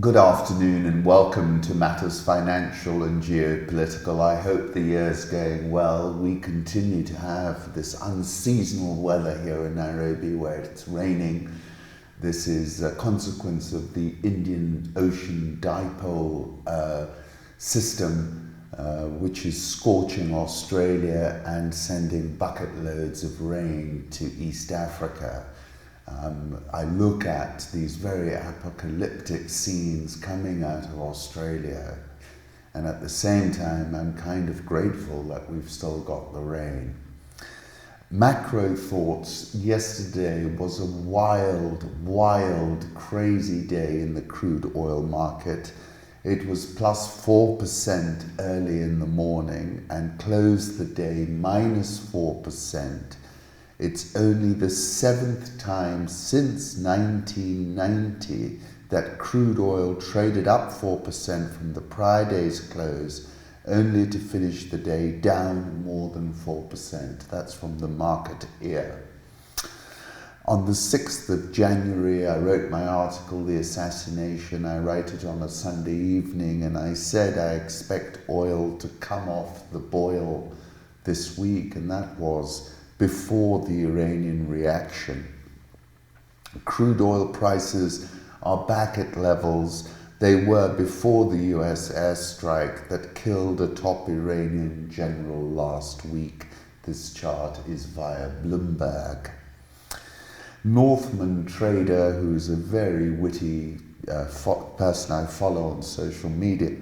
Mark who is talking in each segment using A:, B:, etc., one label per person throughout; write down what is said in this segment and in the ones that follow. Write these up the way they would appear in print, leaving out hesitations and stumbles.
A: Good afternoon and welcome to Matters Financial and Geopolitical. I hope the year's going well. We continue to have this unseasonal weather here in Nairobi where it's raining. This is a consequence of the Indian Ocean dipole system, which is scorching Australia and sending bucket loads of rain to East Africa. I look at these very apocalyptic scenes coming out of Australia, and at the same time I'm kind of grateful that we've still got the rain. Macro thoughts. Yesterday was a wild, crazy day in the crude oil market. It was plus 4% early in the morning and closed the day minus 4%. It's only the 7th time since 1990 that crude oil traded up 4% from the prior day's close, only to finish the day down more than 4%. That's from the market here. On the 6th of January, I wrote my article, The Assassination. I write it on a Sunday evening, and I said I expect oil to come off the boil this week, and that was before the Iranian reaction. Crude oil prices are back at levels they were before the US airstrike that killed a top Iranian general last week. This chart is via Bloomberg. Northman Trader, who's a very witty person I follow on social media,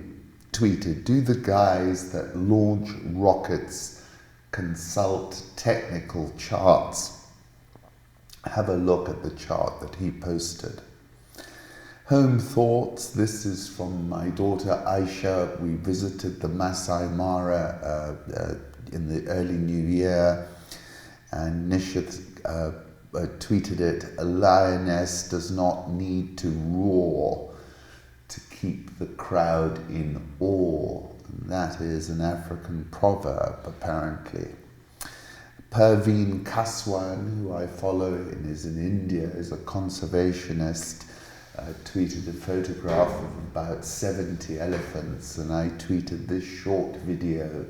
A: tweeted, "Do the guys that launch rockets consult technical charts?" Have a look at the chart that he posted. Home thoughts. This is from my daughter Aisha. We visited the Maasai Mara in the early new year, and Nishith tweeted it, "A lioness does not need to roar to keep the crowd in awe." That is an African proverb, apparently. Perveen Kaswan, who I follow and is in India, is a conservationist, tweeted a photograph of about 70 elephants, and I tweeted this short video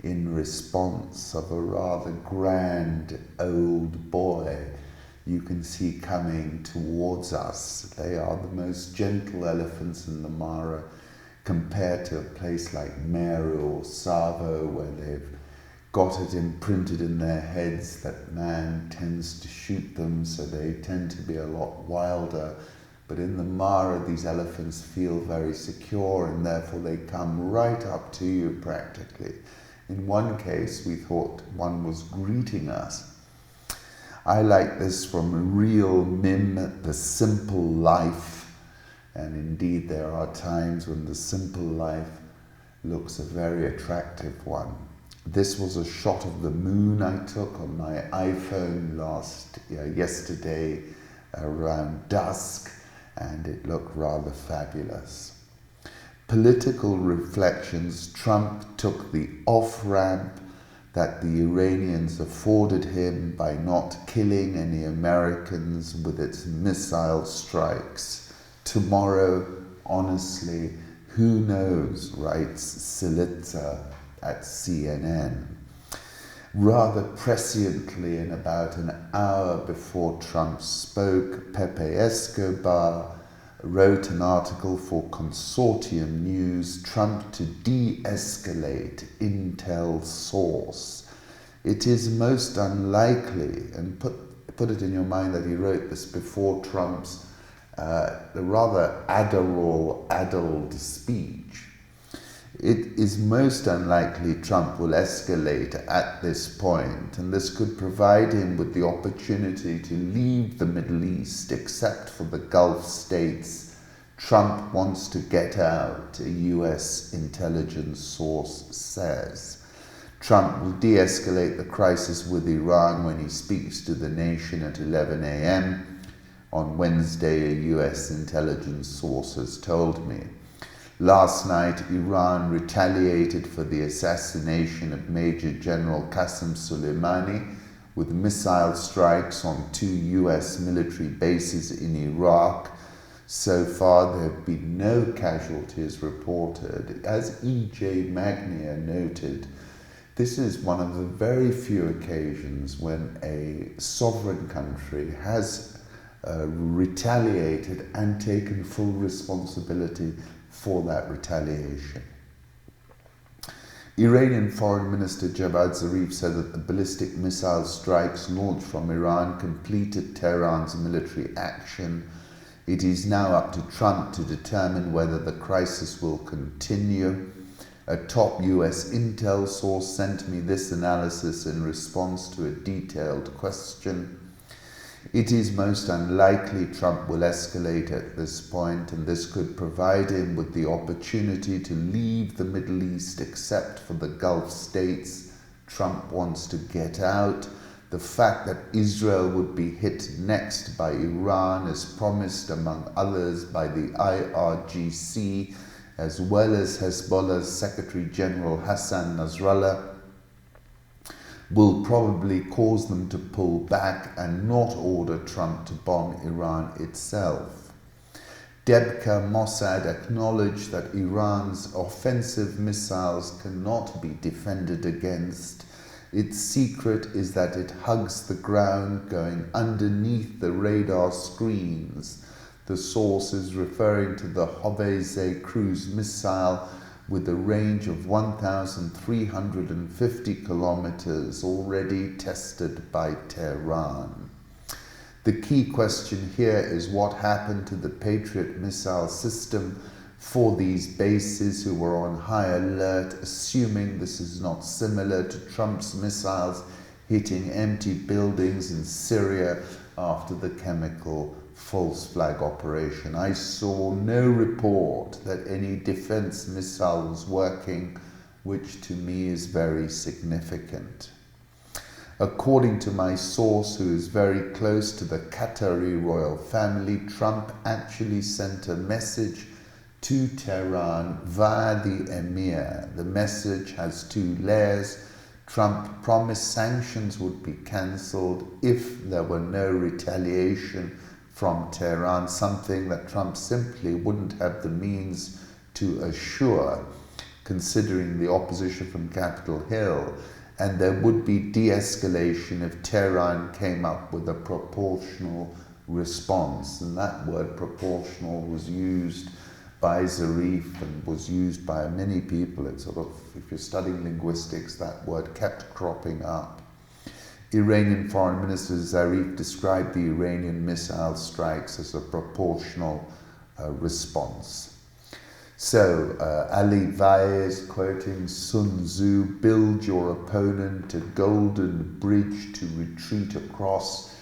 A: in response of a rather grand old boy you can see coming towards us. They are the most gentle elephants in the Mara, compared to a place like Meru or Savo, where they've got it imprinted in their heads that man tends to shoot them, so they tend to be a lot wilder. But in the Mara, these elephants feel very secure, and therefore they come right up to you practically. In one case, we thought one was greeting us. I like this from a real Mim, The Simple Life. And indeed, there are times when the simple life looks a very attractive one. This was a shot of the moon I took on my iPhone yesterday around dusk, and it looked rather fabulous. Political reflections. Trump took the off-ramp that the Iranians afforded him by not killing any Americans with its missile strikes. Tomorrow, honestly, who knows, writes Silitza at CNN. Rather presciently, in about an hour before Trump spoke, Pepe Escobar wrote an article for Consortium News, Trump to de-escalate Intel source. It is most unlikely, and put it in your mind that he wrote this before Trump's the rather addled speech. It is most unlikely Trump will escalate at this point, and this could provide him with the opportunity to leave the Middle East, except for the Gulf states. Trump wants to get out, a US intelligence source says. Trump will de-escalate the crisis with Iran when he speaks to the nation at 11 a.m. On Wednesday, a US intelligence source has told me. Last night, Iran retaliated for the assassination of Major General Qassem Soleimani with missile strikes on 2 US military bases in Iraq. So far, there have been no casualties reported. As E.J. Magnier noted, this is one of the very few occasions when a sovereign country has retaliated and taken full responsibility for that retaliation. Iranian Foreign Minister Javad Zarif said that the ballistic missile strikes launched from Iran completed Tehran's military action. It is now up to Trump to determine whether the crisis will continue. A top US intel source sent me this analysis in response to a detailed question. It is most unlikely Trump will escalate at this point, and this could provide him with the opportunity to leave the Middle East except for the Gulf states Trump wants to get out. The fact that Israel would be hit next by Iran as promised, among others, by the IRGC, as well as Hezbollah's Secretary General Hassan Nasrallah, will probably cause them to pull back and not order Trump to bomb Iran itself. DEBKA-Mossad acknowledged that Iran's offensive missiles cannot be defended against. Its secret is that it hugs the ground, going underneath the radar screens. The source is referring to the Hoveze cruise missile with a range of 1,350 kilometers already tested by Tehran. The key question here is what happened to the Patriot missile system for these bases who were on high alert, assuming this is not similar to Trump's missiles hitting empty buildings in Syria after the chemical false flag operation. I saw no report that any defense missile was working, which to me is very significant. According to my source, who is very close to the Qatari royal family, Trump actually sent a message to Tehran via the emir. The message has two layers. Trump promised sanctions would be cancelled if there were no retaliation from Tehran, something that Trump simply wouldn't have the means to assure, considering the opposition from Capitol Hill, and there would be de-escalation if Tehran came up with a proportional response. And that word proportional was used by Zarif and was used by many people. It's sort of, if you're studying linguistics, that word kept cropping up. Iranian Foreign Minister Zarif described the Iranian missile strikes as a proportional response. So, Ali Vaez, quoting Sun Tzu, build your opponent a golden bridge to retreat across,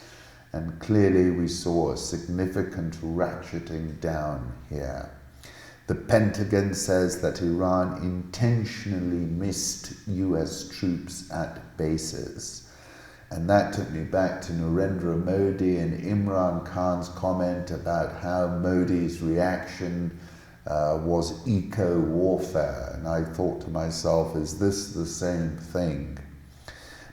A: and clearly we saw a significant ratcheting down here. The Pentagon says that Iran intentionally missed US troops at bases. And that took me back to Narendra Modi and Imran Khan's comment about how Modi's reaction was eco-warfare. And I thought to myself, is this the same thing?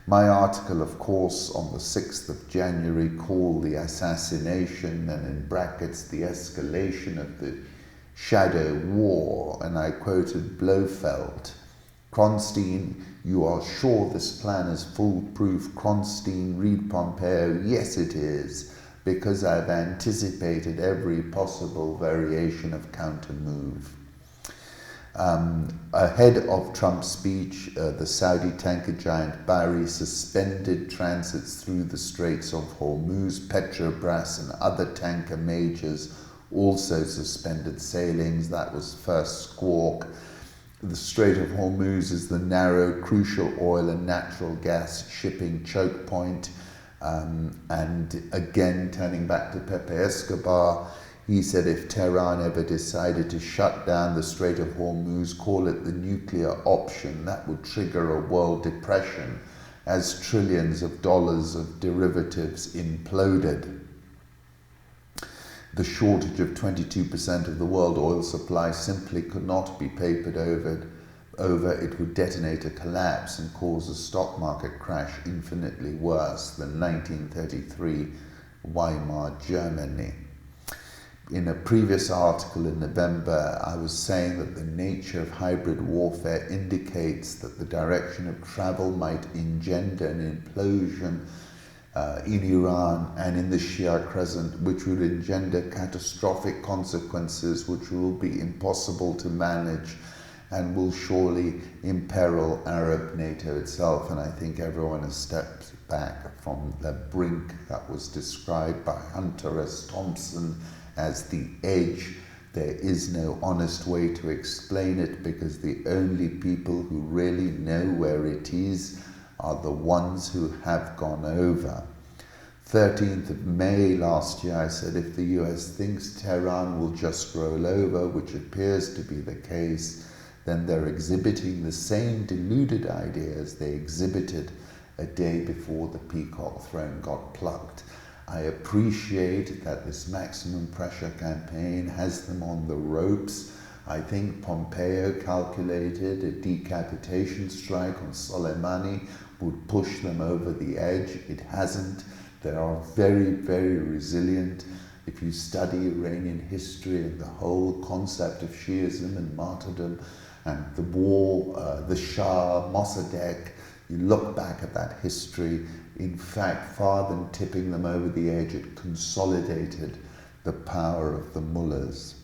A: My article, of course, on the 6th of January called the assassination and in brackets the escalation of the shadow war, and I quoted Blofeld. Kronstein, you are sure this plan is foolproof? Kronstein, read Pompeo, yes it is, because I've anticipated every possible variation of counter-move. Ahead of Trump's speech, the Saudi tanker giant Bahri suspended transits through the Straits of Hormuz. Petrobras and other tanker majors also suspended sailings. That was first squawk. The Strait of Hormuz is the narrow, crucial oil and natural gas shipping choke point. And again, turning back to Pepe Escobar, he said if Tehran ever decided to shut down the Strait of Hormuz, call it the nuclear option, that would trigger a world depression as trillions of dollars of derivatives imploded. The shortage of 22% of the world oil supply simply could not be papered over. It would detonate a collapse and cause a stock market crash infinitely worse than 1933 Weimar Germany. In a previous article in November, I was saying that the nature of hybrid warfare indicates that the direction of travel might engender an implosion in Iran and in the Shia Crescent, which would engender catastrophic consequences which will be impossible to manage and will surely imperil Arab NATO itself. And I think everyone has stepped back from the brink that was described by Hunter S. Thompson as the edge. There is no honest way to explain it, because the only people who really know where it is are the ones who have gone over. 13th of May last year, I said if the US thinks Tehran will just roll over, which appears to be the case, then they're exhibiting the same deluded ideas they exhibited a day before the Peacock Throne got plucked. I appreciate that this maximum pressure campaign has them on the ropes. I think Pompeo calculated a decapitation strike on Soleimani would push them over the edge. It hasn't. They are very, very resilient. If you study Iranian history and the whole concept of Shiism and martyrdom and the war, the Shah, Mossadegh, you look back at that history, in fact, far than tipping them over the edge, it consolidated the power of the mullahs.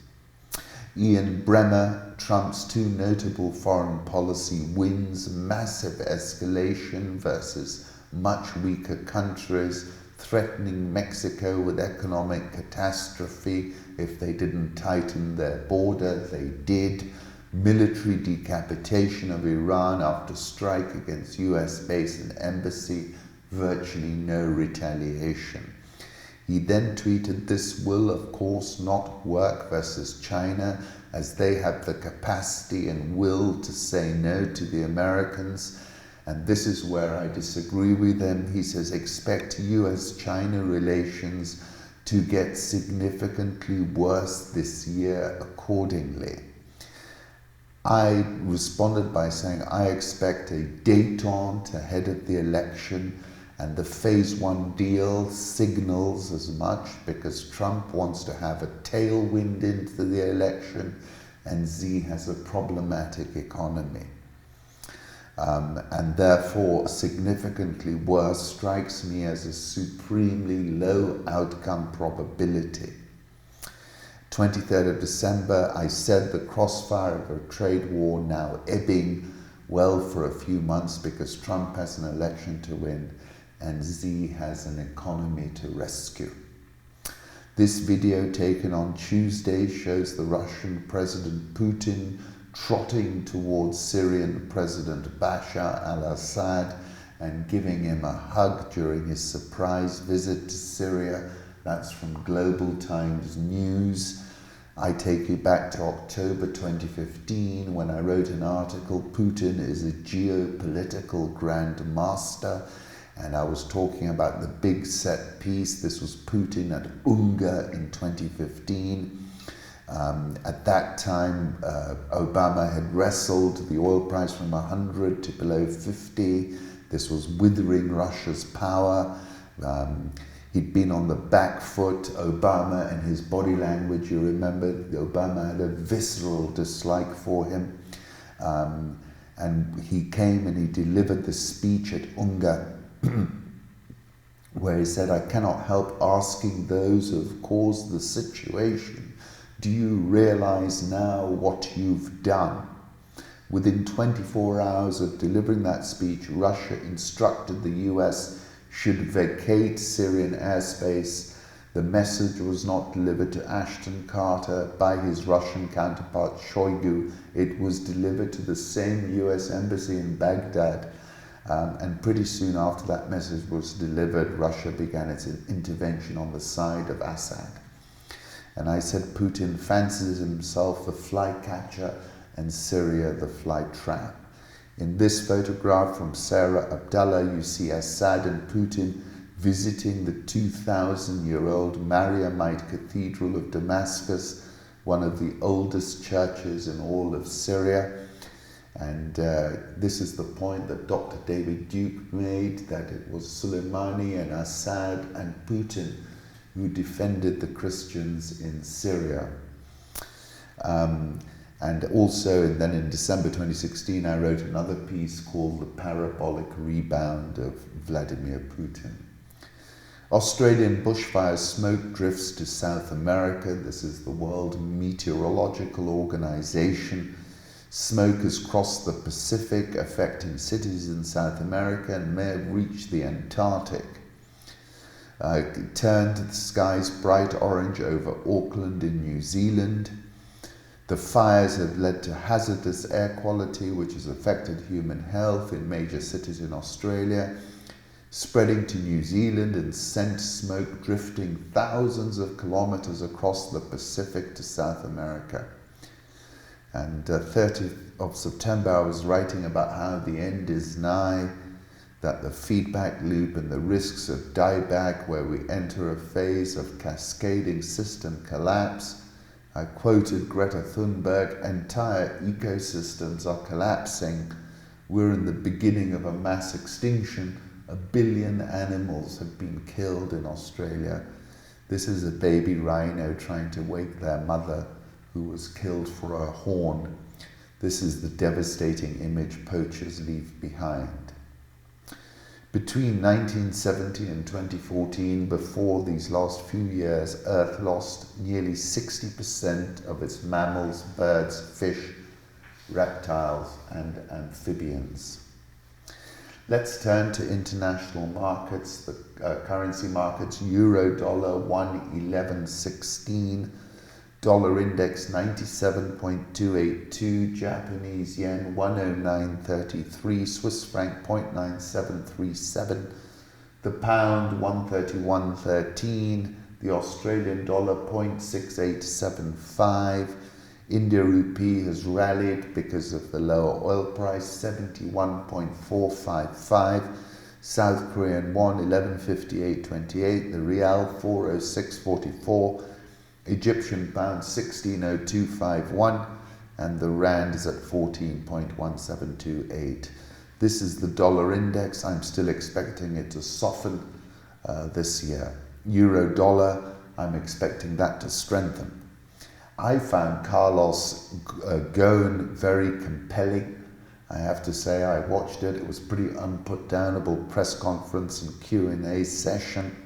A: Ian Bremmer, Trump's two notable foreign policy wins, massive escalation versus much weaker countries, threatening Mexico with economic catastrophe if they didn't tighten their border. They did. Military decapitation of Iran after strike against US base and embassy, virtually no retaliation. He then tweeted, "This will of course not work versus China, as they have the capacity and will to say no to the Americans." And this is where I disagree with him. He says, expect US-China relations to get significantly worse this year accordingly. I responded by saying, I expect a détente ahead of the election, and the phase one deal signals as much, because Trump wants to have a tailwind into the election and Xi has a problematic economy. And therefore significantly worse strikes me as a supremely low outcome probability. 23rd of December, I said the crossfire of a trade war now ebbing well for a few months because Trump has an election to win and Xi has an economy to rescue. This video taken on Tuesday shows the Russian President Putin trotting towards Syrian President Bashar al-Assad and giving him a hug during his surprise visit to Syria. That's from Global Times News. I take you back to October 2015 when I wrote an article, Putin is a geopolitical grandmaster, and I was talking about the big set piece. This was Putin at Unga in 2015. At that time, Obama had wrestled the oil price from 100 to below 50. This was withering Russia's power. He'd been on the back foot. Obama and his body language, you remember, Obama had a visceral dislike for him. And he came and he delivered the speech at Unga where he said, I cannot help asking those who have caused the situation, do you realize now what you've done? Within 24 hours of delivering that speech, Russia instructed the US should vacate Syrian airspace. The message was not delivered to Ashton Carter by his Russian counterpart Shoigu. It was delivered to the same US embassy in Baghdad. And pretty soon after that message was delivered, Russia began its intervention on the side of Assad. And I said Putin fancies himself the flycatcher and Syria the flytrap. In this photograph from Sarah Abdallah, you see Assad and Putin visiting the 2,000-year-old Mariamite Cathedral of Damascus, one of the oldest churches in all of Syria. And this is the point that Dr. David Duke made, that it was Soleimani and Assad and Putin who defended the Christians in Syria. And also, and then in December 2016, I wrote another piece called The Parabolic Rebound of Vladimir Putin. Australian bushfire smoke drifts to South America. This is the World Meteorological Organization. Smoke has crossed the Pacific, affecting cities in South America and may have reached the Antarctic. It turned the skies bright orange over Auckland in New Zealand. The fires have led to hazardous air quality, which has affected human health in major cities in Australia, spreading to New Zealand and sent smoke drifting thousands of kilometers across the Pacific to South America. And 30th of September, I was writing about how the end is nigh, that the feedback loop and the risks of dieback, where we enter a phase of cascading system collapse. I quoted Greta Thunberg, entire ecosystems are collapsing. We're in the beginning of a mass extinction. 1 billion animals have been killed in Australia. This is a baby rhino trying to wake their mother, who was killed for her horn. This is the devastating image poachers leave behind. Between 1970 and 2014, before these last few years, Earth lost nearly 60% of its mammals, birds, fish, reptiles, and amphibians. Let's turn to international markets, the currency markets. Euro dollar 1.1116, dollar index 97.282, Japanese yen 109.33, Swiss franc 0.9737, the pound 131.13, the Australian dollar 0.6875, India rupee has rallied because of the lower oil price 71.455, South Korean won 1158.28, the rial 406.44, Egyptian pound 1602.51, and the rand is at 14.1728. This is the dollar index. I'm still expecting it to soften this year. Euro dollar, I'm expecting that to strengthen. I found Carlos Ghosn very compelling. I have to say, I watched it. It was a pretty unputdownable press conference and Q&A session.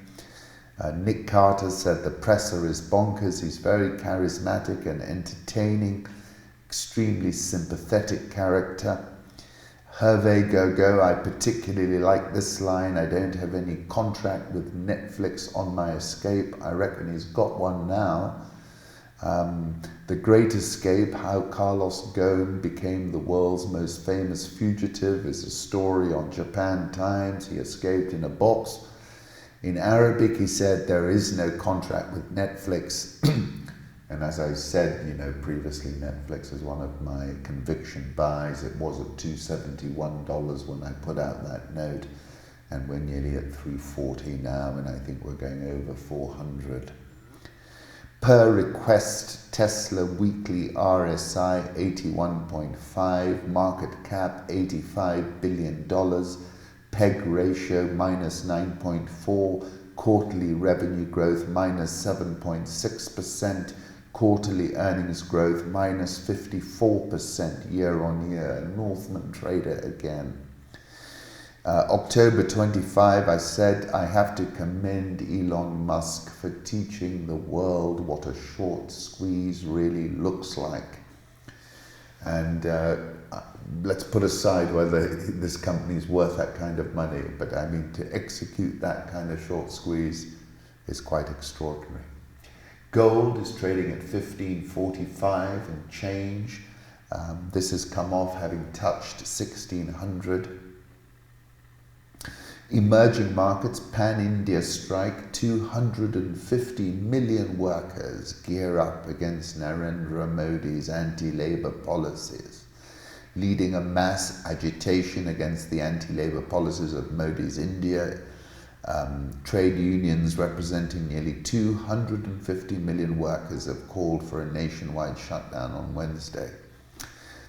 A: Nick Carter said the presser is bonkers. He's very charismatic and entertaining, extremely sympathetic character. Hervé Gogo, I particularly like this line. I don't have any contract with Netflix on my escape. I reckon he's got one now. The Great Escape, how Carlos Ghosn became the world's most famous fugitive, is a story on Japan Times. He escaped in a box. In Arabic, he said, there is no contract with Netflix. And as I said, previously, Netflix is one of my conviction buys. It was at $271 when I put out that note, and we're nearly at $340 now, and I think we're going over $400. Per request, Tesla weekly RSI 81.5, market cap $85 billion, PEG ratio minus 9.4, quarterly revenue growth minus 7.6%, quarterly earnings growth minus 54% year on year. Northman trader again. October 25, I said I have to commend Elon Musk for teaching the world what a short squeeze really looks like. And let's put aside whether this company is worth that kind of money, but I mean, to execute that kind of short squeeze is quite extraordinary. Gold is trading at 1545 and change. This has come off having touched 1600. Emerging markets, pan-India strike, 250 million workers gear up against Narendra Modi's anti-labour policies, leading a mass agitation against the anti-labour policies of Modi's India. Trade unions representing nearly 250 million workers have called for a nationwide shutdown on Wednesday.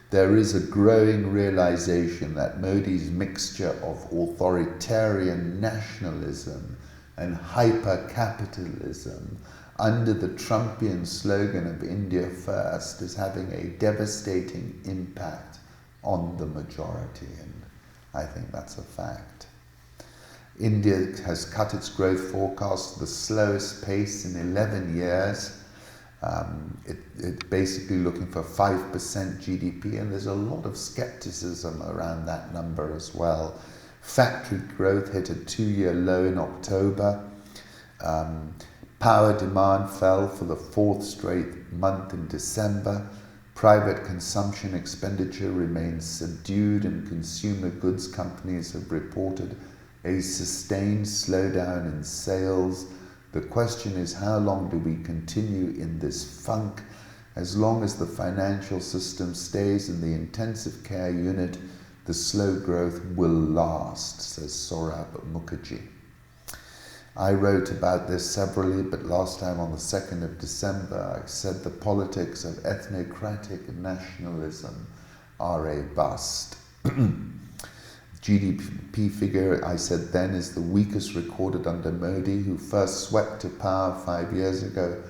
A: There is a growing realization that Modi's mixture of authoritarian nationalism, and hyper-capitalism under the Trumpian slogan of India First is having a devastating impact on the majority, and I think that's a fact. India has cut its growth forecast to the slowest pace in 11 years. It's basically looking for 5% GDP, and there's a lot of skepticism around that number as well. Factory growth hit a 2-year low in October. Power demand fell for the 4th straight month in December. Private consumption expenditure remains subdued, and consumer goods companies have reported a sustained slowdown in sales. The question is, how long do we continue in this funk? As long as the financial system stays in the intensive care unit, the slow growth will last, says Saurabh Mukherjee. I wrote about this severally, but last time on the 2nd of December, I said the politics of ethnocratic nationalism are a bust. GDP figure, I said then, is the weakest recorded under Modi, who first swept to power 5 years ago,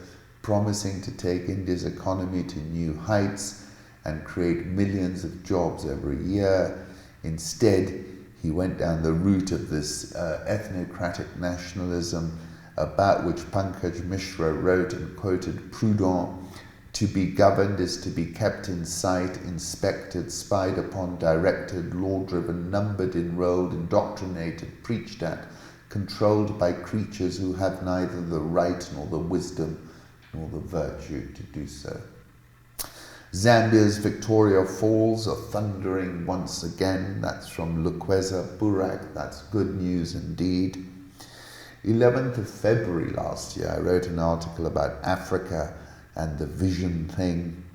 A: promising to take India's economy to new heights and create millions of jobs every year. Instead, he went down the route of this ethnocratic nationalism, about which Pankaj Mishra wrote and quoted Prudent: "To be governed is to be kept in sight, inspected, spied upon, directed, law-driven, numbered, enrolled, indoctrinated, preached at, controlled by creatures who have neither the right nor the wisdom nor the virtue to do so." Zambia's Victoria Falls are thundering once again. That's from Lukweza Burak. That's good news indeed. 11th of February last year, I wrote an article about Africa and the vision thing.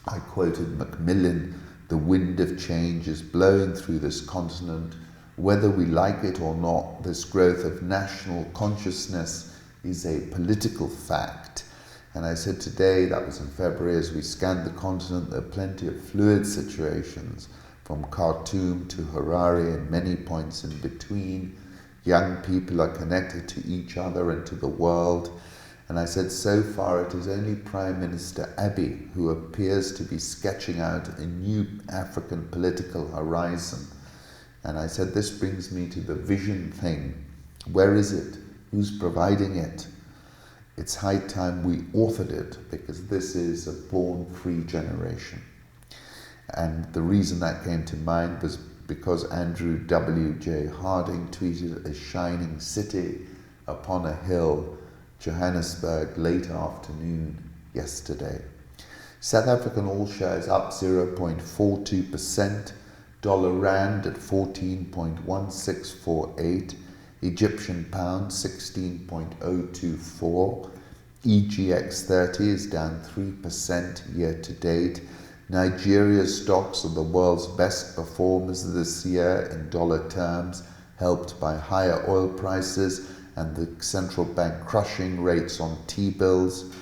A: I quoted Macmillan: "The wind of change is blowing through this continent. Whether we like it or not, this growth of national consciousness is a political fact." And I said today, that was in February, as we scanned the continent, there are plenty of fluid situations, from Khartoum to Harare and many points in between. Young people are connected to each other and to the world. And I said, so far it is only Prime Minister Abiy who appears to be sketching out a new African political horizon. And I said, this brings me to the vision thing. Where is it? Who's providing it? It's high time we authored it, because this is a born-free generation. And the reason that came to mind was because Andrew W.J. Harding tweeted a shining city upon a hill, Johannesburg, late afternoon yesterday. South African all-shares up 0.42%, dollar rand at 14.1648, Egyptian pound 16.024, EGX 30 is down 3% year to date. Nigeria's stocks are the world's best performers this year in dollar terms, helped by higher oil prices and the central bank crushing rates on T-bills.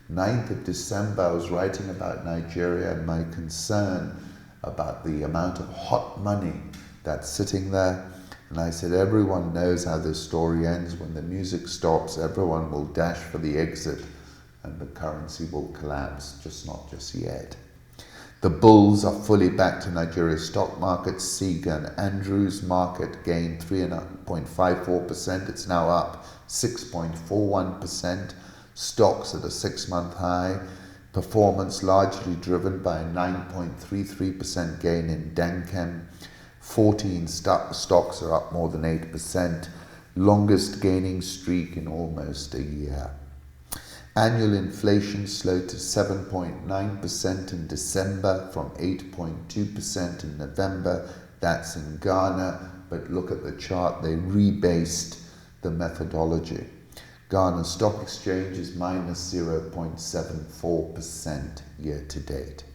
A: 9th of December, I was writing about Nigeria and my concern about the amount of hot money that's sitting there. And I said, everyone knows how this story ends. When the music stops, everyone will dash for the exit and the currency will collapse, just not just yet. The bulls are fully back to Nigeria's stock market. Siga and Andrews market gained 3.54%. It's now up 6.41%. Stocks at a 6-month high. Performance largely driven by a 9.33% gain in Dankem. 14 stocks are up more than 8%, longest gaining streak in almost a year. Annual inflation slowed to 7.9% in December from 8.2% in November. That's in Ghana, but look at the chart, they rebased the methodology. Ghana Stock Exchange is minus 0.74% year to date.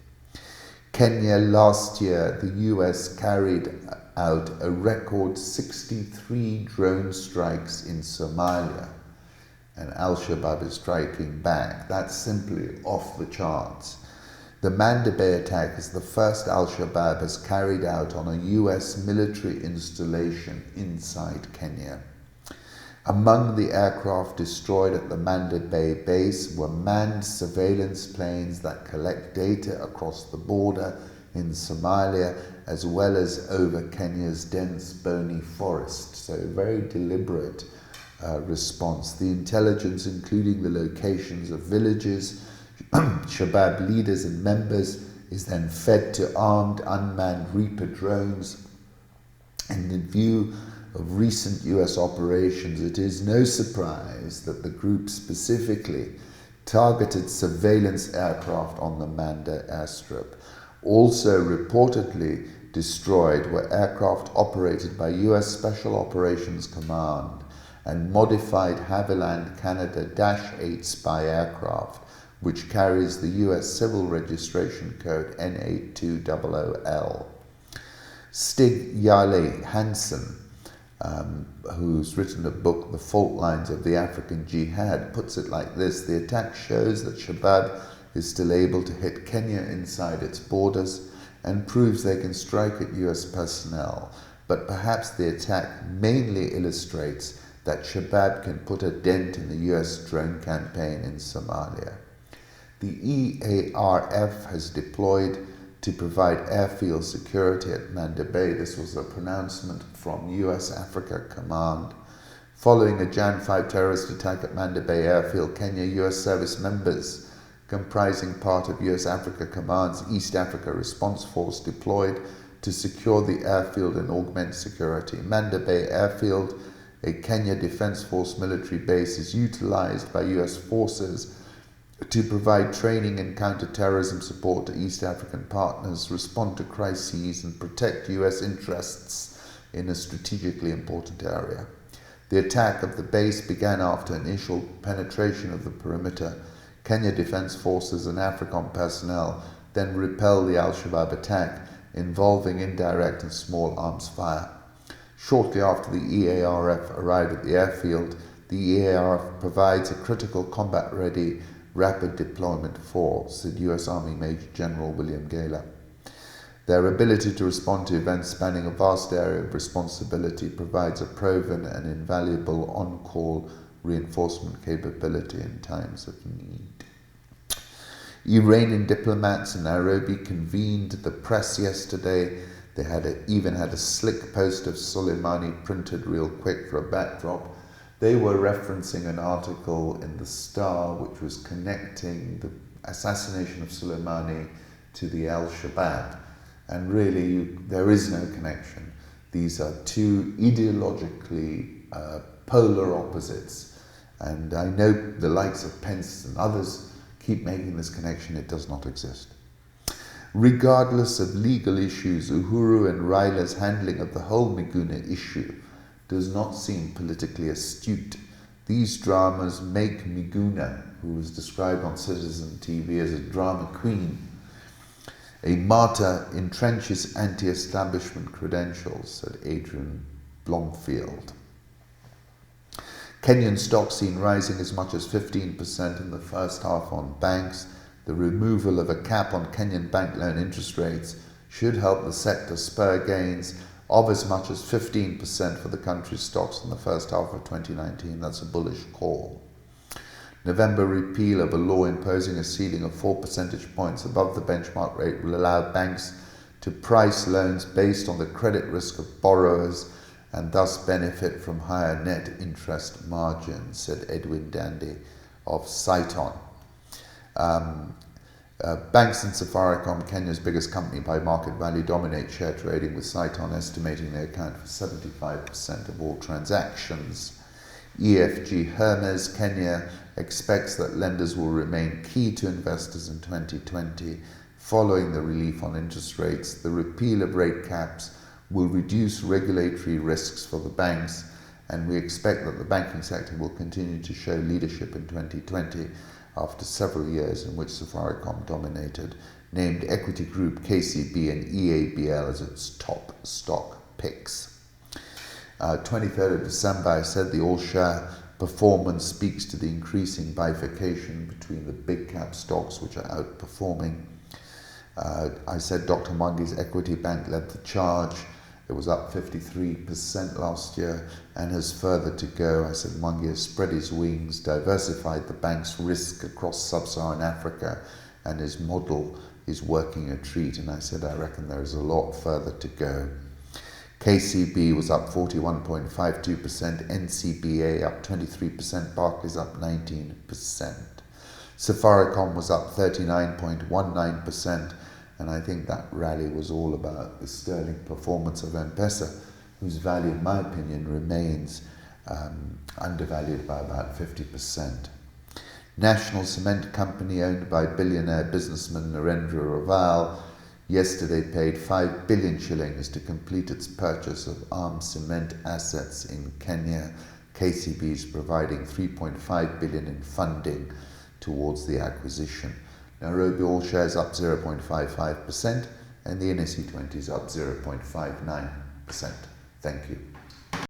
A: Kenya last year, the US carried out a record 63 drone strikes in Somalia, and al-Shabab is striking back. That's simply off the charts. The Manda Bay attack is the first al-Shabab has carried out on a US military installation inside Kenya. Among the aircraft destroyed at the Manda Bay base were manned surveillance planes that collect data across the border in Somalia, as well as over Kenya's dense bony forest. So a very deliberate response. The intelligence, including the locations of villages, Shabab leaders and members, is then fed to armed unmanned Reaper drones. And in view of recent US operations, it is no surprise that the group specifically targeted surveillance aircraft on the Manda airstrip. Also reportedly destroyed were aircraft operated by US Special Operations Command and modified Havilland Canada Dash 8 spy aircraft, which carries the US civil registration code N8200L. Stig Jarle Hansen, who's written a book, The Fault Lines of the African Jihad, puts it like this: the attack shows that Shabab is still able to hit Kenya inside its borders and proves they can strike at US personnel. But perhaps the attack mainly illustrates that Shabab can put a dent in the US drone campaign in Somalia. The EARF has deployed to provide airfield security at Manda Bay. This was a pronouncement from US Africa Command. Following a Jan 5 terrorist attack at Manda Bay Airfield, Kenya US service members comprising part of US Africa Command's East Africa Response Force deployed to secure the airfield and augment security. Manda Bay Airfield, a Kenya Defense Force military base, is utilized by US forces to provide training and counter-terrorism support to East African partners, respond to crises, and protect US interests in a strategically important area. The attack of the base began after initial penetration of the perimeter. Kenya Defense Forces and AFRICOM personnel then repelled the al-Shabab attack, involving indirect and small arms fire. Shortly after the EARF arrived at the airfield, the EARF provides a critical combat-ready rapid deployment force, said US Army Major General William Gayler. Their ability to respond to events spanning a vast area of responsibility provides a proven and invaluable on-call reinforcement capability in times of need. Iranian diplomats in Nairobi convened the press yesterday. They even had a slick post of Soleimani printed real quick for a backdrop. They were referencing an article in The Star which was connecting the assassination of Soleimani to the al-Shabab. And really, there is no connection. These are two ideologically polar opposites. And I know the likes of Pence and others keep making this connection. It does not exist. Regardless of legal issues, Uhuru and Raila's handling of the whole Miguna issue does not seem politically astute. These dramas make Miguna, who was described on Citizen TV as a drama queen, a martyr, entrenches anti-establishment credentials, said Adrian Blomfield. Kenyan stocks seen rising as much as 15% in the first half on banks. The removal of a cap on Kenyan bank loan interest rates should help the sector spur gains of as much as 15% for the country's stocks in the first half of 2019. That's a bullish call. November repeal of a law imposing a ceiling of 4 percentage points above the benchmark rate will allow banks to price loans based on the credit risk of borrowers and thus benefit from higher net interest margins, said Edwin Dandy of Saiton. Banks and Safaricom, Kenya's biggest company by market value, dominate share trading, with Saiton estimating they account for 75% of all transactions. EFG Hermes Kenya expects that lenders will remain key to investors in 2020. Following the relief on interest rates, the repeal of rate caps will reduce regulatory risks for the banks, and we expect that the banking sector will continue to show leadership in 2020 after several years in which Safaricom dominated, named equity group KCB and EABL as its top stock picks. 23rd of December, I said the all-share performance speaks to the increasing bifurcation between the big cap stocks which are outperforming. I said Dr. Mwangi's Equity Bank led the charge, It was up 53% last year and has further to go. I said Mwangi has spread his wings, diversified the bank's risk across sub-Saharan Africa, and his model is working a treat. And I said, I reckon there is a lot further to go. KCB was up 41.52%, NCBA up 23%, Barclays up 19%. Safaricom was up 39.19%, and I think that rally was all about the sterling performance of M-Pesa, whose value, in my opinion, remains undervalued by about 50%. National Cement Company, owned by billionaire businessman Narendra Raval, yesterday paid 5 billion shillings to complete its purchase of armed cement assets in Kenya. KCB is providing 3.5 billion in funding towards the acquisition. Nairobi all shares up 0.55% and the NSE 20 is up 0.59%. Thank you.